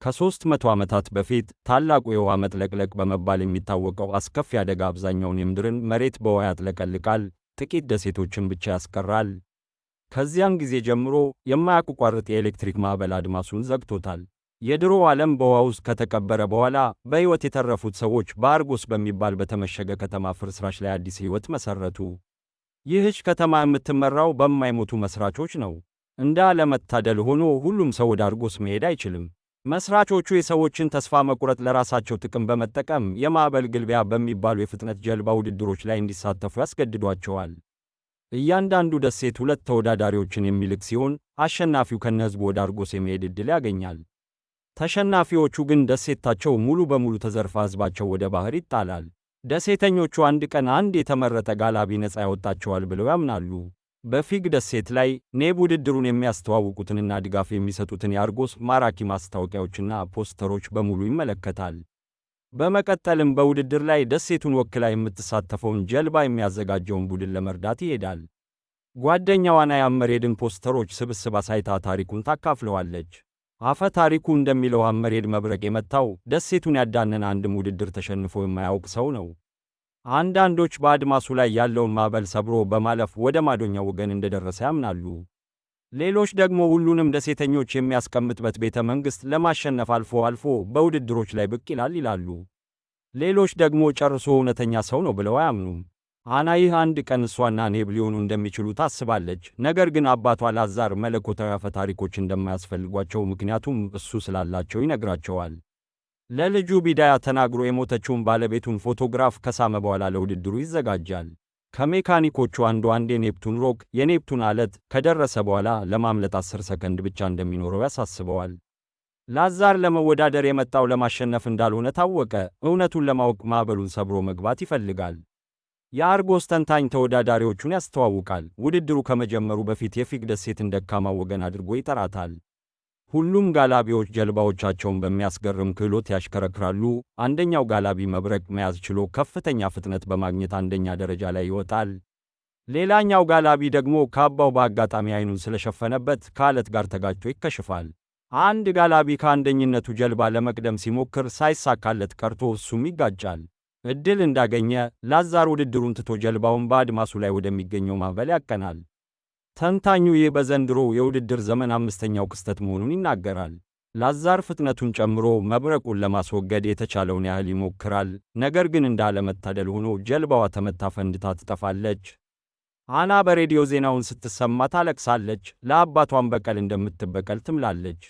ከ300 ዓመታት በፊት ታላቁ የውሃ መጥለቅለቅ በመባል የሚታወቀው አስከፊ አደጋ አብዛኛውን የምድርን መሬት በውሃ ያጥለቀልቃል፣ ጥቂት ደሴቶችን ብቻ ያስቀራል። ከዚያን ጊዜ ጀምሮ የማያቋርጥ የኤሌክትሪክ ማዕበል አድማሱን ዘግቶታል። የድሮ ዓለም በውሃ ውስጥ ከተቀበረ በኋላ በሕይወት የተረፉት ሰዎች በአርጎስ በሚባል በተመሸገ ከተማ ፍርስራሽ ላይ አዲስ ሕይወት መሠረቱ። ይህች ከተማ የምትመራው በማይሞቱ መሥራቾች ነው። እንደ አለመታደል ሆኖ ሁሉም ሰው ወደ አርጎስ መሄድ አይችልም። መሥራቾቹ የሰዎችን ተስፋ መቁረጥ ለራሳቸው ጥቅም በመጠቀም የማዕበል ግልቢያ በሚባሉ የፍጥነት ጀልባ ውድድሮች ላይ እንዲሳተፉ ያስገድዷቸዋል። እያንዳንዱ ደሴት 2 ተወዳዳሪዎችን የሚልክ ሲሆን አሸናፊው ከነሕዝቡ ወደ አርጎስ የመሄድ ዕድል ያገኛል። ተሸናፊዎቹ ግን ደሴታቸው ሙሉ በሙሉ ተዘርፋ ሕዝባቸው ወደ ባሕር ይጣላል። ደሴተኞቹ አንድ ቀን አንድ የተመረጠ ጋላቢ ነፃ ያወጣቸዋል ብለው ያምናሉ። በፊግ ደሴት ላይ ኔብ ውድድሩን የሚያስተዋውቁትንና ድጋፍ የሚሰጡትን የአርጎስ ማራኪ ማስታወቂያዎችና ፖስተሮች በሙሉ ይመለከታል። በመቀጠልም በውድድር ላይ ደሴቱን ወክላ የምትሳተፈውን ጀልባ የሚያዘጋጀውን ቡድን ለመርዳት ይሄዳል። ጓደኛዋ ናያመሬድን ፖስተሮች ስብስብ አሳይታ ታሪኩን ታካፍለዋለች። አፈ ታሪኩ እንደሚለው አመሬድ መብረቅ የመታው ደሴቱን ያዳነን አንድም ውድድር ተሸንፎ የማያውቅ ሰው ነው። አንዳንዶች በአድማሱ ላይ ያለውን ማዕበል ሰብሮ በማለፍ ወደ ማዶኛው ወገን እንደደረሰ ያምናሉ። ሌሎች ደግሞ ሁሉንም ደሴተኞች የሚያስቀምጥበት ቤተ መንግሥት ለማሸነፍ አልፎ አልፎ በውድድሮች ላይ ብቅ ይላል ይላሉ። ሌሎች ደግሞ ጨርሶ እውነተኛ ሰው ነው ብለው አያምኑም። አና ይህ አንድ ቀን እሷና ኔብ ሊሆኑ እንደሚችሉ ታስባለች። ነገር ግን አባቷ ላዛር መለኮታዊ አፈ ታሪኮች እንደማያስፈልጓቸው ምክንያቱም እሱ ስላላቸው ይነግራቸዋል። ለልጁ ቢዳያ ተናግሮ የሞተችውን ባለቤቱን ፎቶግራፍ ከሳመ በኋላ ለውድድሩ ይዘጋጃል። ከሜካኒኮቹ አንድ የኔፕቱን ሮክ የኔፕቱን አለት ከደረሰ በኋላ ለማምለጥ 10 ሰከንድ ብቻ እንደሚኖረው ያሳስበዋል። ላዛር ለመወዳደር የመጣው ለማሸነፍ እንዳልሆነ ታወቀ። እውነቱን ለማወቅ ማዕበሉን ሰብሮ መግባት ይፈልጋል። የአርጎስ ተንታኝ ተወዳዳሪዎቹን ያስተዋውቃል። ውድድሩ ከመጀመሩ በፊት የፊግ ደሴትን ደካማ ወገን አድርጎ ይጠራታል። ሁሉም ጋላቢዎች ጀልባዎቻቸውን በሚያስገርም ክህሎት ያሽከረክራሉ። አንደኛው ጋላቢ መብረቅ መያዝ ችሎ ከፍተኛ ፍጥነት በማግኘት አንደኛ ደረጃ ላይ ይወጣል። ሌላኛው ጋላቢ ደግሞ ካባው በአጋጣሚ ዓይኑን ስለሸፈነበት ከአለት ጋር ተጋጭቶ ይከሽፋል። አንድ ጋላቢ ከአንደኝነቱ ጀልባ ለመቅደም ሲሞክር ሳይሳካለት ቀርቶ እሱም ይጋጫል። ዕድል እንዳገኘ ላዛር ውድድሩን ትቶ ጀልባውን በአድማሱ ላይ ወደሚገኘው ማዕበል ያቀናል። ተንታኙ ይህ በዘንድሮው የውድድር ዘመን 5ኛው ክስተት መሆኑን ይናገራል። ላዛር ፍጥነቱን ጨምሮ መብረቁን ለማስወገድ የተቻለውን ያህል ይሞክራል። ነገር ግን እንዳለመታደል ሆኖ ጀልባዋ ተመታ ፈንድታ ትጠፋለች። አና በሬዲዮ ዜናውን ስትሰማ ታለቅሳለች። ለአባቷን በቀል እንደምትበቀል ትምላለች።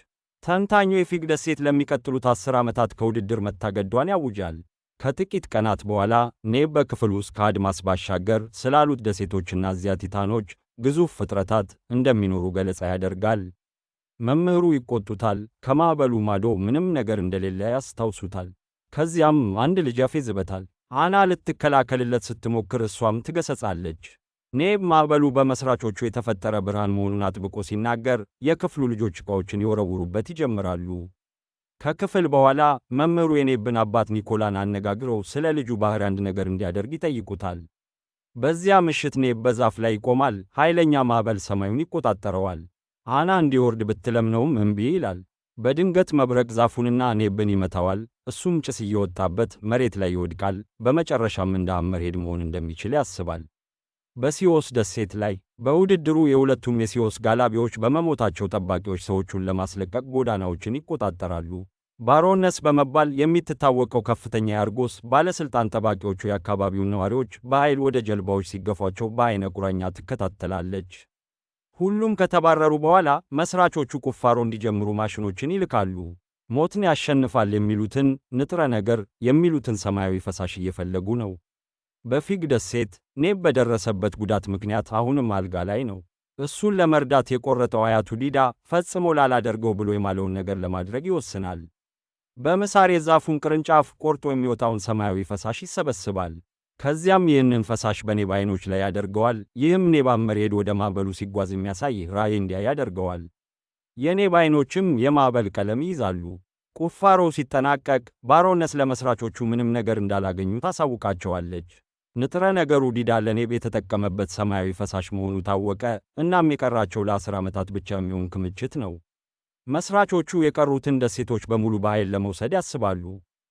ተንታኙ የፊግ ደሴት ለሚቀጥሉት 10 ዓመታት ከውድድር መታገዷን ያውጃል። ከጥቂት ቀናት በኋላ ኔብ በክፍል ውስጥ ከአድማስ ባሻገር ስላሉት ደሴቶችና እዚያ ቲታኖች ግዙፍ ፍጥረታት እንደሚኖሩ ገለጻ ያደርጋል። መምህሩ ይቆጡታል። ከማዕበሉ ማዶ ምንም ነገር እንደሌለ ያስታውሱታል። ከዚያም አንድ ልጅ ያፌዝበታል። አና ልትከላከልለት ስትሞክር እሷም ትገሰጻለች። ኔብ ማዕበሉ በመሥራቾቹ የተፈጠረ ብርሃን መሆኑን አጥብቆ ሲናገር የክፍሉ ልጆች ዕቃዎችን ይወረውሩበት ይጀምራሉ። ከክፍል በኋላ መምህሩ የኔብን አባት ኒኮላን አነጋግረው ስለ ልጁ ባሕሪ አንድ ነገር እንዲያደርግ ይጠይቁታል። በዚያ ምሽት ኔብ በዛፍ ላይ ይቆማል። ኃይለኛ ማዕበል ሰማዩን ይቆጣጠረዋል። አና እንዲወርድ ብትለምነውም እምቢ ይላል። በድንገት መብረቅ ዛፉንና ኔብን ይመታዋል። እሱም ጭስ እየወጣበት መሬት ላይ ይወድቃል። በመጨረሻም እንደ አመርሄድ መሆን እንደሚችል ያስባል። በሲዮስ ደሴት ላይ በውድድሩ የሁለቱም የሲዮስ ጋላቢዎች በመሞታቸው ጠባቂዎች ሰዎቹን ለማስለቀቅ ጎዳናዎችን ይቆጣጠራሉ። ባሮነስ በመባል የምትታወቀው ከፍተኛ የአርጎስ ባለሥልጣን ጠባቂዎቹ የአካባቢውን ነዋሪዎች በኃይል ወደ ጀልባዎች ሲገፏቸው በዐይነ ቁራኛ ትከታተላለች። ሁሉም ከተባረሩ በኋላ መሥራቾቹ ቁፋሮ እንዲጀምሩ ማሽኖችን ይልካሉ። ሞትን ያሸንፋል የሚሉትን ንጥረ ነገር የሚሉትን ሰማያዊ ፈሳሽ እየፈለጉ ነው። በፊግ ደሴት ኔብ በደረሰበት ጉዳት ምክንያት አሁንም አልጋ ላይ ነው። እሱን ለመርዳት የቆረጠው አያቱ ዲዳ ፈጽሞ ላላደርገው ብሎ የማለውን ነገር ለማድረግ ይወስናል። በምሳር የዛፉን ቅርንጫፍ ቆርጦ የሚወጣውን ሰማያዊ ፈሳሽ ይሰበስባል። ከዚያም ይህንን ፈሳሽ በኔብ ዓይኖች ላይ ያደርገዋል። ይህም ኔብ አመርሄድ ወደ ማዕበሉ ሲጓዝ የሚያሳይ ራእይ እንዲያይ ያደርገዋል። የኔብ ዓይኖችም የማዕበል ቀለም ይይዛሉ። ቁፋሮው ሲጠናቀቅ ባሮነስ ለመሥራቾቹ ምንም ነገር እንዳላገኙ ታሳውቃቸዋለች። ንጥረ ነገሩ ዲዳ ለኔብ የተጠቀመበት ሰማያዊ ፈሳሽ መሆኑ ታወቀ። እናም የቀራቸው ለ10 ዓመታት ብቻ የሚሆን ክምችት ነው። መስራቾቹ የቀሩትን ደሴቶች በሙሉ በኃይል ለመውሰድ ያስባሉ።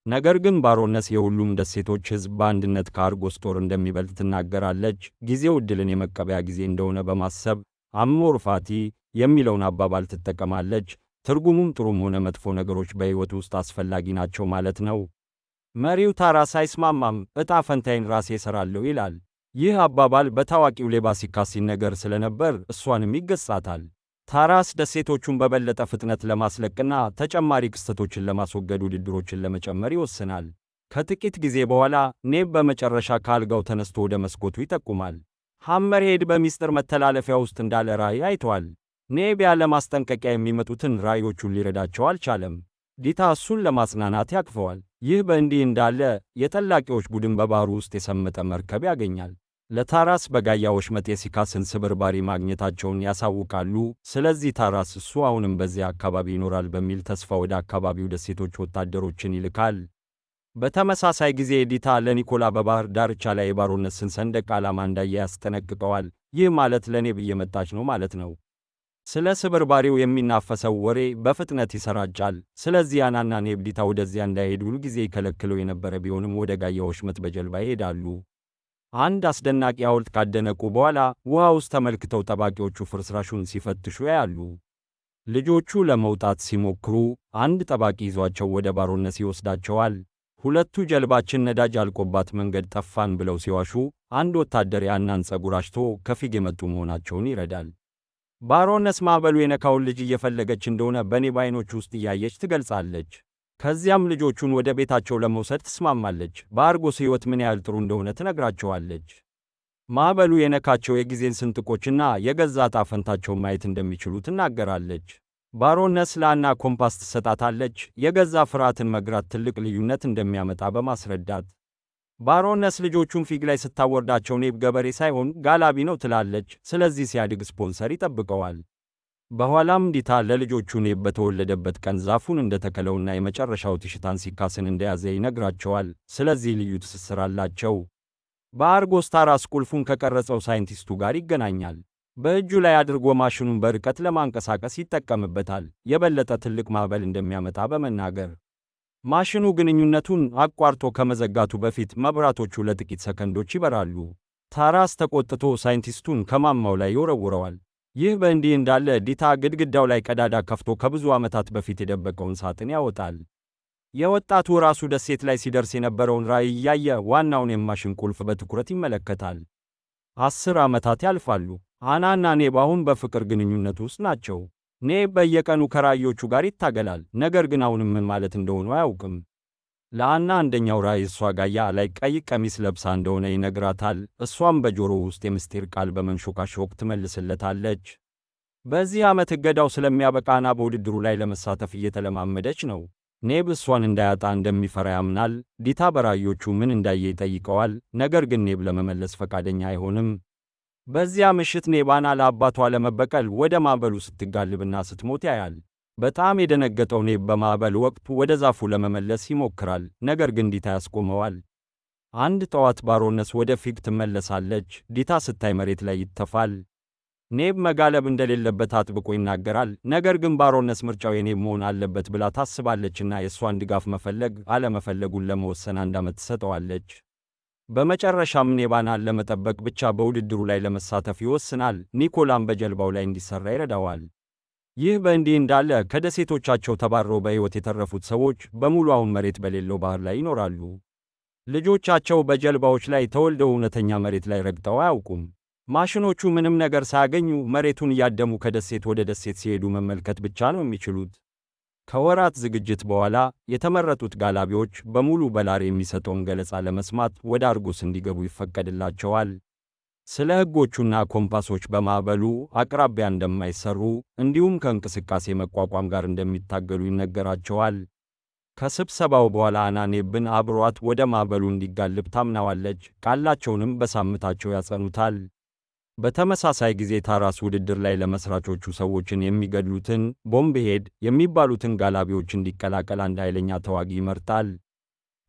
ነገር ግን ባሮነስ የሁሉም ደሴቶች ሕዝብ በአንድነት ከአርጎስ ጦር እንደሚበልጥ ትናገራለች። ጊዜው ዕድልን የመቀበያ ጊዜ እንደሆነ በማሰብ አሞር ፋቲ የሚለውን አባባል ትጠቀማለች። ትርጉሙም ጥሩም ሆነ መጥፎ ነገሮች በሕይወት ውስጥ አስፈላጊ ናቸው ማለት ነው። መሪው ታራስ አይስማማም። ዕጣ ፈንታዬን ራሴ እሠራለሁ ይላል። ይህ አባባል በታዋቂው ሌባ ሲካስ ሲነገር ስለነበር እሷንም ይገሥጻታል። ታራስ ደሴቶቹን በበለጠ ፍጥነት ለማስለቅና ተጨማሪ ክስተቶችን ለማስወገድ ውድድሮችን ለመጨመር ይወስናል። ከጥቂት ጊዜ በኋላ ኔብ በመጨረሻ ከአልጋው ተነስቶ ወደ መስኮቱ ይጠቁማል። ሐመርሄድ በሚስጥር መተላለፊያ ውስጥ እንዳለ ራእይ አይቷል። ኔብ ያለ ማስጠንቀቂያ የሚመጡትን ራእዮቹን ሊረዳቸው አልቻለም። ዲታ እሱን ለማጽናናት ያቅፈዋል። ይህ በእንዲህ እንዳለ የጠላቂዎች ቡድን በባህሩ ውስጥ የሰመጠ መርከብ ያገኛል። ለታራስ በጋያ ወሽመጥ የሲካስን ስብርባሪ ማግኘታቸውን ያሳውቃሉ። ስለዚህ ታራስ እሱ አሁንም በዚያ አካባቢ ይኖራል በሚል ተስፋ ወደ አካባቢው ደሴቶች ወታደሮችን ይልካል። በተመሳሳይ ጊዜ ዲታ ለኒኮላ በባህር ዳርቻ ላይ የባሮነስን ሰንደቅ ዓላማ እንዳየ ያስጠነቅቀዋል። ይህ ማለት ለኔብ እየመጣች ነው ማለት ነው። ስለ ስብርባሪው የሚናፈሰው ወሬ በፍጥነት ይሰራጫል። ስለዚህ አናና ኔብ ዲታ ወደዚያ እንዳይሄድ ሁል ጊዜ ይከለክለው የነበረ ቢሆንም ወደ ጋያ ወሽመጥ በጀልባ ይሄዳሉ። አንድ አስደናቂ ሐውልት ካደነቁ በኋላ ውሃ ውስጥ ተመልክተው ጠባቂዎቹ ፍርስራሹን ሲፈትሹ ያያሉ። ልጆቹ ለመውጣት ሲሞክሩ አንድ ጠባቂ ይዟቸው ወደ ባሮነስ ይወስዳቸዋል። ሁለቱ ጀልባችን ነዳጅ አልቆባት መንገድ ጠፋን ብለው ሲዋሹ አንድ ወታደር የአናን ፀጉር አሽቶ ከፊግ የመጡ መሆናቸውን ይረዳል። ባሮነስ ማዕበሉ የነካውን ልጅ እየፈለገች እንደሆነ በኔብ ዓይኖች ውስጥ እያየች ትገልጻለች። ከዚያም ልጆቹን ወደ ቤታቸው ለመውሰድ ትስማማለች። በአርጎስ ሕይወት ምን ያህል ጥሩ እንደሆነ ትነግራቸዋለች። ማዕበሉ የነካቸው የጊዜን ስንጥቆችና የገዛ ዕጣ ፈንታቸውን ማየት እንደሚችሉ ትናገራለች። ባሮነስ ለአና ኮምፓስ ትሰጣታለች፣ የገዛ ፍርሃትን መግራት ትልቅ ልዩነት እንደሚያመጣ በማስረዳት። ባሮነስ ልጆቹን ፊግ ላይ ስታወርዳቸው ኔብ ገበሬ ሳይሆን ጋላቢ ነው ትላለች። ስለዚህ ሲያድግ ስፖንሰር ይጠብቀዋል። በኋላም ዲታ ለልጆቹ ኔብ በተወለደበት ቀን ዛፉን እንደተከለውና የመጨረሻው ትሽታን ሲካስን እንደያዘ ይነግራቸዋል። ስለዚህ ልዩ ትስስር አላቸው። በአርጎስ ታራስ ቁልፉን ከቀረጸው ሳይንቲስቱ ጋር ይገናኛል። በእጁ ላይ አድርጎ ማሽኑን በርቀት ለማንቀሳቀስ ይጠቀምበታል፣ የበለጠ ትልቅ ማዕበል እንደሚያመጣ በመናገር። ማሽኑ ግንኙነቱን አቋርጦ ከመዘጋቱ በፊት መብራቶቹ ለጥቂት ሰከንዶች ይበራሉ። ታራስ ተቆጥቶ ሳይንቲስቱን ከማማው ላይ ይወረውረዋል። ይህ በእንዲህ እንዳለ ዲታ ግድግዳው ላይ ቀዳዳ ከፍቶ ከብዙ ዓመታት በፊት የደበቀውን ሳጥን ያወጣል። የወጣቱ ራሱ ደሴት ላይ ሲደርስ የነበረውን ራእይ እያየ ዋናውን የማሽን ቁልፍ በትኩረት ይመለከታል። 10 ዓመታት ያልፋሉ። አናና ኔብ አሁን በፍቅር ግንኙነት ውስጥ ናቸው። ኔብ በየቀኑ ከራእዮቹ ጋር ይታገላል፣ ነገር ግን አሁንም ምን ማለት እንደሆኑ አያውቅም። ለአና አንደኛው ራእይ እሷ ጋያ ላይ ቀይ ቀሚስ ለብሳ እንደሆነ ይነግራታል። እሷም በጆሮው ውስጥ የምስጢር ቃል በመንሾካሾክ ትመልስለታለች። በዚህ ዓመት እገዳው ስለሚያበቃ አና በውድድሩ ላይ ለመሳተፍ እየተለማመደች ነው። ኔብ እሷን እንዳያጣ እንደሚፈራ ያምናል። ዲታ በራእዮቹ ምን እንዳየ ይጠይቀዋል፣ ነገር ግን ኔብ ለመመለስ ፈቃደኛ አይሆንም። በዚያ ምሽት ኔብ አና ለአባቷ ለመበቀል ወደ ማዕበሉ ስትጋልብና ስትሞት ያያል። በጣም የደነገጠው ኔብ በማዕበል ወቅት ወደ ዛፉ ለመመለስ ይሞክራል፣ ነገር ግን ዲታ ያስቆመዋል። አንድ ጠዋት ባሮነስ ወደ ፊግ ትመለሳለች። ዲታ ስታይ መሬት ላይ ይተፋል። ኔብ መጋለብ እንደሌለበት አጥብቆ ይናገራል፣ ነገር ግን ባሮነስ ምርጫው የኔብ መሆን አለበት ብላ ታስባለችና የእሷን ድጋፍ መፈለግ አለመፈለጉን ለመወሰን 1 ዓመት ትሰጠዋለች። በመጨረሻም ኔብ አናን ለመጠበቅ ብቻ በውድድሩ ላይ ለመሳተፍ ይወስናል። ኒኮላም በጀልባው ላይ እንዲሠራ ይረዳዋል። ይህ በእንዲህ እንዳለ ከደሴቶቻቸው ተባረው በሕይወት የተረፉት ሰዎች በሙሉ አሁን መሬት በሌለው ባህር ላይ ይኖራሉ። ልጆቻቸው በጀልባዎች ላይ ተወልደው እውነተኛ መሬት ላይ ረግጠው አያውቁም። ማሽኖቹ ምንም ነገር ሳያገኙ መሬቱን እያደሙ ከደሴት ወደ ደሴት ሲሄዱ መመልከት ብቻ ነው የሚችሉት። ከወራት ዝግጅት በኋላ የተመረጡት ጋላቢዎች በሙሉ በላር የሚሰጠውን ገለጻ ለመስማት ወደ አርጎስ እንዲገቡ ይፈቀድላቸዋል። ስለ ሕጎቹና ኮምፓሶች በማዕበሉ አቅራቢያ እንደማይሰሩ እንዲሁም ከእንቅስቃሴ መቋቋም ጋር እንደሚታገሉ ይነገራቸዋል። ከስብሰባው በኋላ አና ኔብን አብሯት ወደ ማዕበሉ እንዲጋልብ ታምናዋለች። ቃላቸውንም በሳምንታቸው ያጸኑታል። በተመሳሳይ ጊዜ ታራስ ውድድር ላይ ለመስራቾቹ ሰዎችን የሚገድሉትን ቦምብሄድ የሚባሉትን ጋላቢዎች እንዲቀላቀል አንድ ኃይለኛ ተዋጊ ይመርጣል።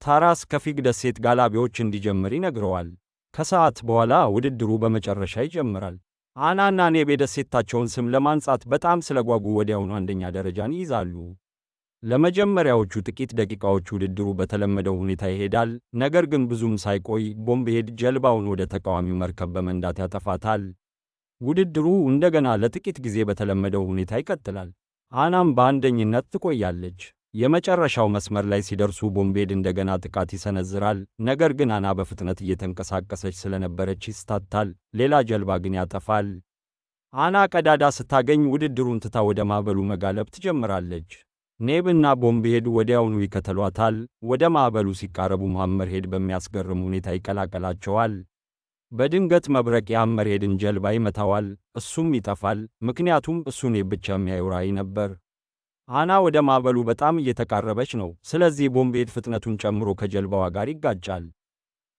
ታራስ ከፊግ ደሴት ጋላቢዎች እንዲጀምር ይነግረዋል። ከሰዓት በኋላ ውድድሩ በመጨረሻ ይጀምራል። አናና ኔብ የደሴታቸውን ስም ለማንጻት በጣም ስለጓጉ ወዲያውኑ አንደኛ ደረጃን ይይዛሉ። ለመጀመሪያዎቹ ጥቂት ደቂቃዎች ውድድሩ በተለመደው ሁኔታ ይሄዳል። ነገር ግን ብዙም ሳይቆይ ቦምብሄድ ጀልባውን ወደ ተቃዋሚው መርከብ በመንዳት ያጠፋታል። ውድድሩ እንደገና ለጥቂት ጊዜ በተለመደው ሁኔታ ይቀጥላል። አናም በአንደኝነት ትቆያለች። የመጨረሻው መስመር ላይ ሲደርሱ ቦምብሄድ እንደገና ጥቃት ይሰነዝራል። ነገር ግን አና በፍጥነት እየተንቀሳቀሰች ስለነበረች ይስታታል። ሌላ ጀልባ ግን ያጠፋል። አና ቀዳዳ ስታገኝ ውድድሩን ትታ ወደ ማዕበሉ መጋለብ ትጀምራለች። ኔብና ቦምብሄድ ወዲያውኑ ይከተሏታል። ወደ ማዕበሉ ሲቃረቡ መሐመርሄድ በሚያስገርም ሁኔታ ይቀላቀላቸዋል። በድንገት መብረቅ የመሐመርሄድን ጀልባ ይመታዋል። እሱም ይጠፋል፣ ምክንያቱም እሱ ኔብ ብቻ የሚያየው ራእይ ነበር። አና ወደ ማዕበሉ በጣም እየተቃረበች ነው። ስለዚህ ቦምብሄድ ፍጥነቱን ጨምሮ ከጀልባዋ ጋር ይጋጫል።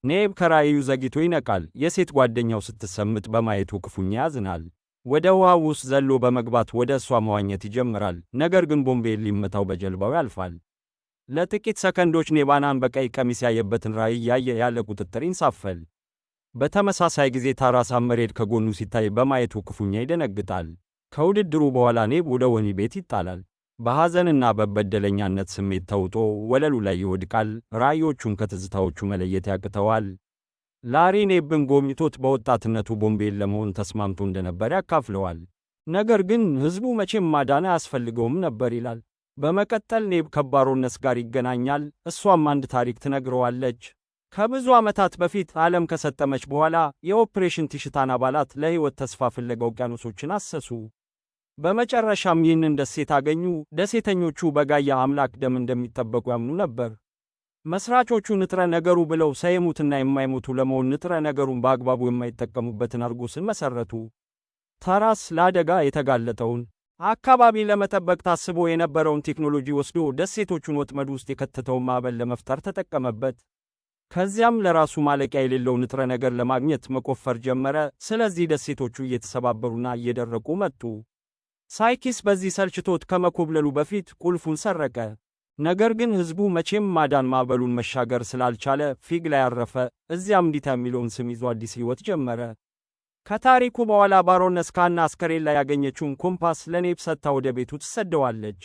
ኔብ ከራእዩ ዘግይቶ ይነቃል። የሴት ጓደኛው ስትሰምጥ በማየቱ ክፉኛ ያዝናል። ወደ ውሃው ውስጥ ዘሎ በመግባት ወደ እሷ መዋኘት ይጀምራል። ነገር ግን ቦምብሄድ ሊመታው በጀልባው ያልፋል። ለጥቂት ሰከንዶች ኔብ አናን በቀይ ቀሚስ ያየበትን ራእይ እያየ ያለ ቁጥጥር ይንሳፈል። በተመሳሳይ ጊዜ ታራስ መሐመርሄድ ከጎኑ ሲታይ በማየቱ ክፉኛ ይደነግጣል። ከውድድሩ በኋላ ኔብ ወደ ወህኒ ቤት ይጣላል። በሐዘንና በበደለኛነት ስሜት ተውጦ ወለሉ ላይ ይወድቃል። ራእዮቹን ከትዝታዎቹ መለየት ያቅተዋል። ላሪ ኔብን ጎብኝቶት በወጣትነቱ ቦምብሄድ ለመሆን ተስማምቶ እንደነበር ያካፍለዋል። ነገር ግን ሕዝቡ መቼም ማዳን አያስፈልገውም ነበር ይላል። በመቀጠል ኔብ ከባሮነስ ጋር ይገናኛል። እሷም አንድ ታሪክ ትነግረዋለች። ከብዙ ዓመታት በፊት ዓለም ከሰጠመች በኋላ የኦፕሬሽን ቲሽታን አባላት ለሕይወት ተስፋ ፍለጋ ውቅያኖሶችን አሰሱ። በመጨረሻም ይህንን ደሴት አገኙ። ደሴተኞቹ በጋያ አምላክ ደም እንደሚጠበቁ ያምኑ ነበር። መስራቾቹ ንጥረ ነገሩ ብለው ሳይሙትና የማይሞቱ ለመሆን ንጥረ ነገሩን በአግባቡ የማይጠቀሙበትን አርጎስን መሰረቱ። ታራስ ለአደጋ የተጋለጠውን አካባቢ ለመጠበቅ ታስቦ የነበረውን ቴክኖሎጂ ወስዶ ደሴቶቹን ወጥመድ ውስጥ የከተተውን ማዕበል ለመፍጠር ተጠቀመበት። ከዚያም ለራሱ ማለቂያ የሌለው ንጥረ ነገር ለማግኘት መቆፈር ጀመረ። ስለዚህ ደሴቶቹ እየተሰባበሩና እየደረቁ መጡ። ሳይኪስ በዚህ ሰልችቶት ከመኮብለሉ በፊት ቁልፉን ሰረቀ። ነገር ግን ሕዝቡ መቼም ማዳን ማዕበሉን መሻገር ስላልቻለ ፊግ ላይ አረፈ። እዚያም ዲታ የሚለውን ስም ይዞ አዲስ ሕይወት ጀመረ። ከታሪኩ በኋላ ባሮነስ ከአና አስከሬን ላይ ያገኘችውን ኮምፓስ ለኔብ ሰጥታ ወደ ቤቱ ትሰደዋለች።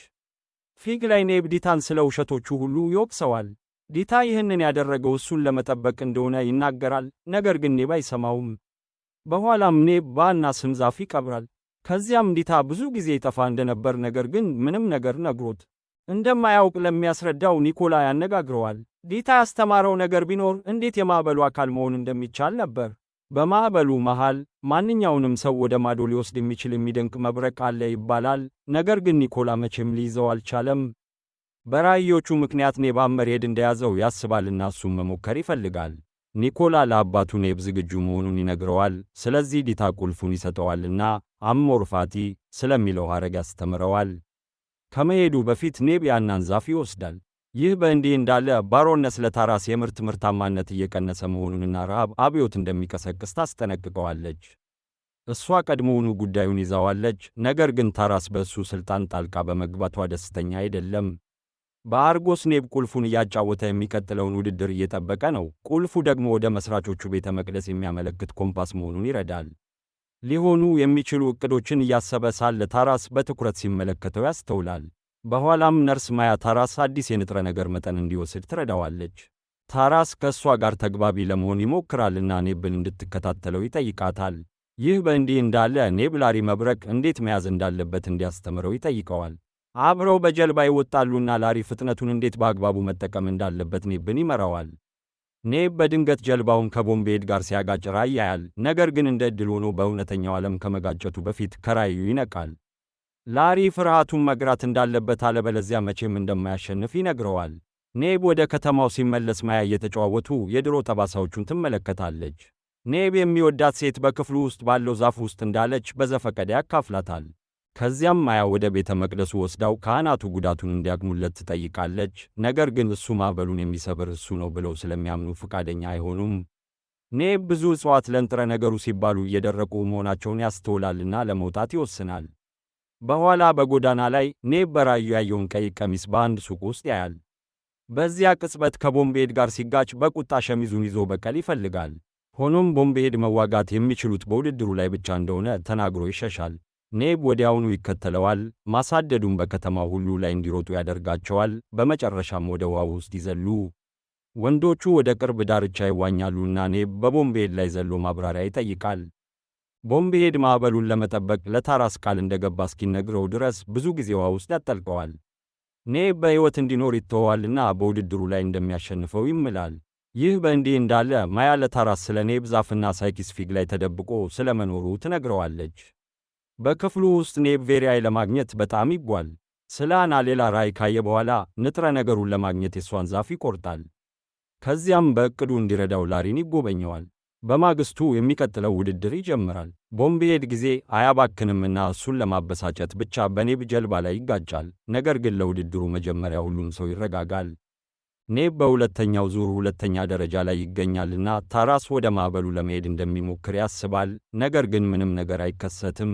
ፊግ ላይ ኔብ ዲታን ስለ ውሸቶቹ ሁሉ ይወቅሰዋል። ዲታ ይህንን ያደረገው እሱን ለመጠበቅ እንደሆነ ይናገራል። ነገር ግን ኔብ አይሰማውም። በኋላም ኔብ በአና ስም ዛፍ ይቀብራል። ከዚያም ዲታ ብዙ ጊዜ ይጠፋ እንደነበር ነገር ግን ምንም ነገር ነግሮት እንደማያውቅ ለሚያስረዳው ኒኮላ ያነጋግረዋል። ዲታ ያስተማረው ነገር ቢኖር እንዴት የማዕበሉ አካል መሆን እንደሚቻል ነበር። በማዕበሉ መሃል ማንኛውንም ሰው ወደ ማዶ ሊወስድ የሚችል የሚደንቅ መብረቅ አለ ይባላል። ነገር ግን ኒኮላ መቼም ሊይዘው አልቻለም። በራእዮቹ ምክንያት ኔብ መሐመርሄድ እንደያዘው ያስባልና እሱም መሞከር ይፈልጋል። ኒኮላ ለአባቱ ኔብ ዝግጁ መሆኑን ይነግረዋል። ስለዚህ ዲታ ቁልፉን ይሰጠዋልና አሞርፋቲ ስለሚለው ሐረግ ያስተምረዋል። ከመሄዱ በፊት ኔብ ያናን ዛፍ ይወስዳል። ይህ በእንዲህ እንዳለ ባሮነስ ለታራስ የምርት ምርታማነት እየቀነሰ መሆኑንና ረሃብ አብዮት እንደሚቀሰቅስ ታስጠነቅቀዋለች። እሷ ቀድሞውኑ ጉዳዩን ይዛዋለች። ነገር ግን ታራስ በእሱ ሥልጣን ጣልቃ በመግባቷ ደስተኛ አይደለም። በአርጎስ ኔብ ቁልፉን እያጫወተ የሚቀጥለውን ውድድር እየጠበቀ ነው። ቁልፉ ደግሞ ወደ መስራቾቹ ቤተ መቅደስ የሚያመለክት ኮምፓስ መሆኑን ይረዳል። ሊሆኑ የሚችሉ ዕቅዶችን እያሰበ ሳለ ታራስ በትኩረት ሲመለከተው ያስተውላል። በኋላም ነርስ ማያ ታራስ አዲስ የንጥረ ነገር መጠን እንዲወስድ ትረዳዋለች። ታራስ ከእሷ ጋር ተግባቢ ለመሆን ይሞክራልና ኔብን እንድትከታተለው ይጠይቃታል። ይህ በእንዲህ እንዳለ ኔብ ላሪ መብረቅ እንዴት መያዝ እንዳለበት እንዲያስተምረው ይጠይቀዋል። አብረው በጀልባ ይወጣሉና ላሪ ፍጥነቱን እንዴት በአግባቡ መጠቀም እንዳለበት ኔብን ይመራዋል። ኔብ በድንገት ጀልባውን ከቦምብሄድ ጋር ሲያጋጭ ራእይ ያያል። ነገር ግን እንደ ዕድል ሆኖ በእውነተኛው ዓለም ከመጋጨቱ በፊት ከራእዩ ይነቃል። ላሪ ፍርሃቱን መግራት እንዳለበት አለበለዚያ መቼም እንደማያሸንፍ ይነግረዋል። ኔብ ወደ ከተማው ሲመለስ ማያ እየተጨዋወቱ የድሮ ጠባሳዎቹን ትመለከታለች። ኔብ የሚወዳት ሴት በክፍሉ ውስጥ ባለው ዛፍ ውስጥ እንዳለች በዘፈቀደ ያካፍላታል። ከዚያም ማያ ወደ ቤተ መቅደሱ ወስዳው ካህናቱ ጉዳቱን እንዲያግሙለት ትጠይቃለች። ነገር ግን እሱ ማዕበሉን የሚሰብር እሱ ነው ብለው ስለሚያምኑ ፈቃደኛ አይሆኑም። ኔብ ብዙ እጽዋት ለንጥረ ነገሩ ሲባሉ እየደረቁ መሆናቸውን ያስተውላልና ለመውጣት ይወስናል። በኋላ በጎዳና ላይ ኔብ በራእዩ ያየውን ቀይ ቀሚስ በአንድ ሱቅ ውስጥ ያያል። በዚያ ቅጽበት ከቦምብሄድ ጋር ሲጋጭ በቁጣ ሸሚዙን ይዞ በቀል ይፈልጋል። ሆኖም ቦምብሄድ መዋጋት የሚችሉት በውድድሩ ላይ ብቻ እንደሆነ ተናግሮ ይሸሻል። ኔብ ወዲያውኑ ይከተለዋል። ማሳደዱም በከተማው ሁሉ ላይ እንዲሮጡ ያደርጋቸዋል። በመጨረሻም ወደ ውሃው ውስጥ ይዘሉ። ወንዶቹ ወደ ቅርብ ዳርቻ ይዋኛሉና ኔብ በቦምብሄድ ላይ ዘሎ ማብራሪያ ይጠይቃል። ቦምብሄድ ማዕበሉን ለመጠበቅ ለታራስ ቃል እንደገባ እስኪነግረው ድረስ ብዙ ጊዜ ውሃ ውስጥ ያጠልቀዋል። ኔብ በሕይወት እንዲኖር ይተወዋልና በውድድሩ ላይ እንደሚያሸንፈው ይምላል። ይህ በእንዲህ እንዳለ ማያ ለታራስ ስለ ኔብ ዛፍና ሳይኪስ ፊግ ላይ ተደብቆ ስለ መኖሩ ትነግረዋለች። በክፍሉ ውስጥ ኔብ ቬሪያይ ለማግኘት በጣም ይጓል። ስለ አና ሌላ ራእይ ካየ በኋላ ንጥረ ነገሩን ለማግኘት የሷን ዛፍ ይቆርጣል። ከዚያም በእቅዱ እንዲረዳው ላሪን ይጎበኘዋል። በማግስቱ የሚቀጥለው ውድድር ይጀምራል። ቦምብሄድ ጊዜ አያባክንምና እሱን ለማበሳጨት ብቻ በኔብ ጀልባ ላይ ይጋጫል። ነገር ግን ለውድድሩ መጀመሪያ ሁሉም ሰው ይረጋጋል። ኔብ በሁለተኛው ዙር ሁለተኛ ደረጃ ላይ ይገኛልና ታራስ ወደ ማዕበሉ ለመሄድ እንደሚሞክር ያስባል። ነገር ግን ምንም ነገር አይከሰትም።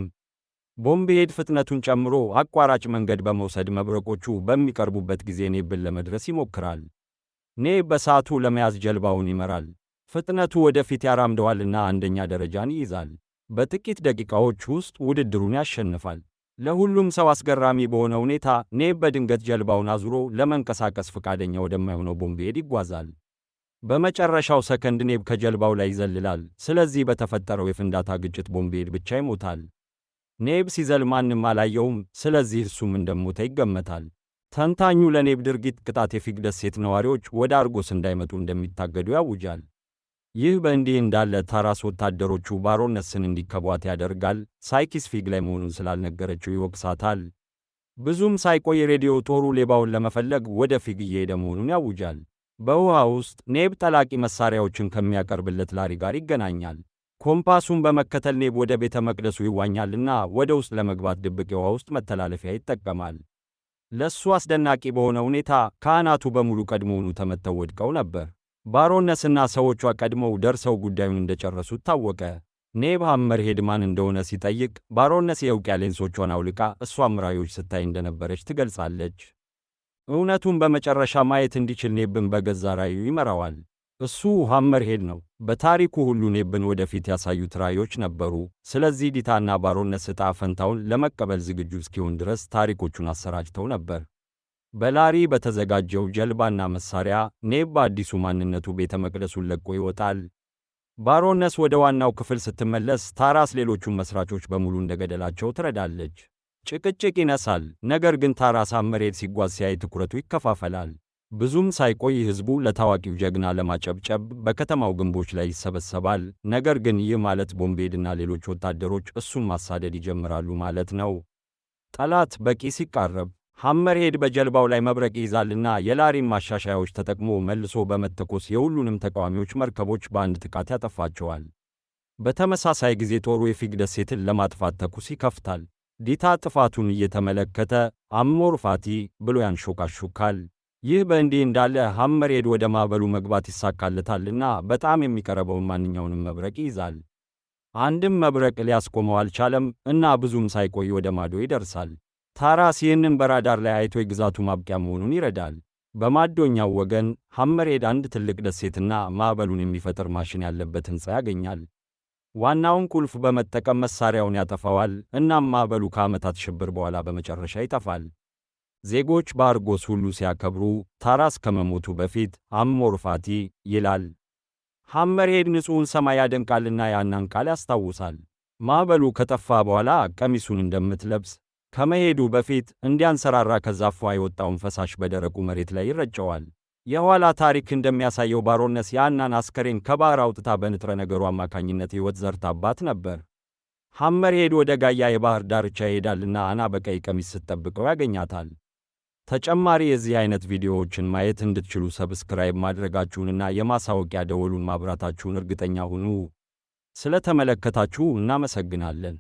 ቦምብሄድ ፍጥነቱን ጨምሮ አቋራጭ መንገድ በመውሰድ መብረቆቹ በሚቀርቡበት ጊዜ ኔብን ለመድረስ ይሞክራል። ኔብ በሰዓቱ ለመያዝ ጀልባውን ይመራል። ፍጥነቱ ወደፊት ያራምደዋልና አንደኛ ደረጃን ይይዛል። በጥቂት ደቂቃዎች ውስጥ ውድድሩን ያሸንፋል። ለሁሉም ሰው አስገራሚ በሆነ ሁኔታ ኔብ በድንገት ጀልባውን አዙሮ ለመንቀሳቀስ ፈቃደኛ ወደማይሆነው ቦምብሄድ ይጓዛል። በመጨረሻው ሰከንድ ኔብ ከጀልባው ላይ ይዘልላል። ስለዚህ በተፈጠረው የፍንዳታ ግጭት ቦምብሄድ ብቻ ይሞታል። ኔብ ሲዘል ማንም አላየውም፣ ስለዚህ እሱም እንደሞተ ይገመታል። ተንታኙ ለኔብ ድርጊት ቅጣት የፊግ ደሴት ነዋሪዎች ወደ አርጎስ እንዳይመጡ እንደሚታገዱ ያውጃል። ይህ በእንዲህ እንዳለ ታራስ ወታደሮቹ ባሮነስን እንዲከቧት ያደርጋል። ሳይኪስ ፊግ ላይ መሆኑን ስላልነገረችው ይወቅሳታል። ብዙም ሳይቆይ ሬዲዮ ጦሩ ሌባውን ለመፈለግ ወደ ፊግ እየሄደ መሆኑን ያውጃል። በውሃ ውስጥ ኔብ ጠላቂ መሳሪያዎችን ከሚያቀርብለት ላሪ ጋር ይገናኛል። ኮምፓሱን በመከተል ኔብ ወደ ቤተ መቅደሱ ይዋኛልና ወደ ውስጥ ለመግባት ድብቅ የውሃ ውስጥ መተላለፊያ ይጠቀማል። ለሱ አስደናቂ በሆነ ሁኔታ ካህናቱ በሙሉ ቀድሞውኑ ተመተው ወድቀው ነበር። ባሮነስና ሰዎቿ ቀድመው ደርሰው ጉዳዩን እንደጨረሱት ታወቀ። ኔብ ሐመርሄድ ማን እንደሆነ ሲጠይቅ ባሮነስ የውቅያ ሌንሶቿን አውልቃ እሷም ራእዮች ስታይ እንደነበረች ትገልጻለች። እውነቱን በመጨረሻ ማየት እንዲችል ኔብን በገዛ ራእዩ ይመራዋል። እሱ ሐመርሄድ ነው። በታሪኩ ሁሉ ኔብን ወደፊት ያሳዩት ራእዮች ነበሩ። ስለዚህ ዲታና ባሮነስ ዕጣ ፈንታውን ለመቀበል ዝግጁ እስኪሆን ድረስ ታሪኮቹን አሰራጭተው ነበር። በላሪ በተዘጋጀው ጀልባና መሳሪያ ኔብ በአዲሱ ማንነቱ ቤተ መቅደሱን ለቆ ይወጣል። ባሮነስ ወደ ዋናው ክፍል ስትመለስ ታራስ ሌሎቹን መስራቾች በሙሉ እንደገደላቸው ትረዳለች። ጭቅጭቅ ይነሳል። ነገር ግን ታራስ ሐመርሄድ ሲጓዝ ሲያይ ትኩረቱ ይከፋፈላል። ብዙም ሳይቆይ ሕዝቡ ለታዋቂው ጀግና ለማጨብጨብ በከተማው ግንቦች ላይ ይሰበሰባል። ነገር ግን ይህ ማለት ቦምብሄድና ሌሎች ወታደሮች እሱን ማሳደድ ይጀምራሉ ማለት ነው። ጠላት በቂ ሲቃረብ ሐመርሄድ በጀልባው ላይ መብረቅ ይይዛልና የላሪን ማሻሻያዎች ተጠቅሞ መልሶ በመተኮስ የሁሉንም ተቃዋሚዎች መርከቦች በአንድ ጥቃት ያጠፋቸዋል። በተመሳሳይ ጊዜ ጦሩ የፊግ ደሴትን ለማጥፋት ተኩስ ይከፍታል። ዲታ ጥፋቱን እየተመለከተ አሞር ፋቲ ብሎ ያንሾካሹካል። ይህ በእንዲህ እንዳለ ሐመርሄድ ወደ ማዕበሉ መግባት ይሳካለታልና በጣም የሚቀርበውን ማንኛውንም መብረቅ ይይዛል። አንድም መብረቅ ሊያስቆመው አልቻለም እና ብዙም ሳይቆይ ወደ ማዶ ይደርሳል። ታራስ ይህንን በራዳር ላይ አይቶ የግዛቱ ማብቂያ መሆኑን ይረዳል። በማዶኛው ወገን ሐመርሄድ አንድ ትልቅ ደሴትና ማዕበሉን የሚፈጥር ማሽን ያለበት ሕንፃ ያገኛል። ዋናውን ቁልፍ በመጠቀም መሳሪያውን ያጠፋዋል። እናም ማዕበሉ ከዓመታት ሽብር በኋላ በመጨረሻ ይጠፋል። ዜጎች በአርጎስ ሁሉ ሲያከብሩ ታራስ ከመሞቱ በፊት አሞር ፋቲ ይላል። ሐመርሄድ ንጹሕን ሰማይ ያደንቃልና ያናን ቃል ያስታውሳል። ማዕበሉ ከጠፋ በኋላ ቀሚሱን እንደምትለብስ ከመሄዱ በፊት እንዲያንሰራራ ከዛፏ የወጣውን ፈሳሽ በደረቁ መሬት ላይ ይረጨዋል። የኋላ ታሪክ እንደሚያሳየው ባሮነስ የአናን አስከሬን ከባሕር አውጥታ በንጥረ ነገሩ አማካኝነት ሕይወት ዘርታባት ነበር። ሐመርሄድ ወደ ጋያ የባሕር ዳርቻ ይሄዳልና አና በቀይ ቀሚስ ስትጠብቀው ያገኛታል። ተጨማሪ የዚህ አይነት ቪዲዮዎችን ማየት እንድትችሉ ሰብስክራይብ ማድረጋችሁንና የማሳወቂያ ደወሉን ማብራታችሁን እርግጠኛ ሁኑ። ስለተመለከታችሁ እናመሰግናለን።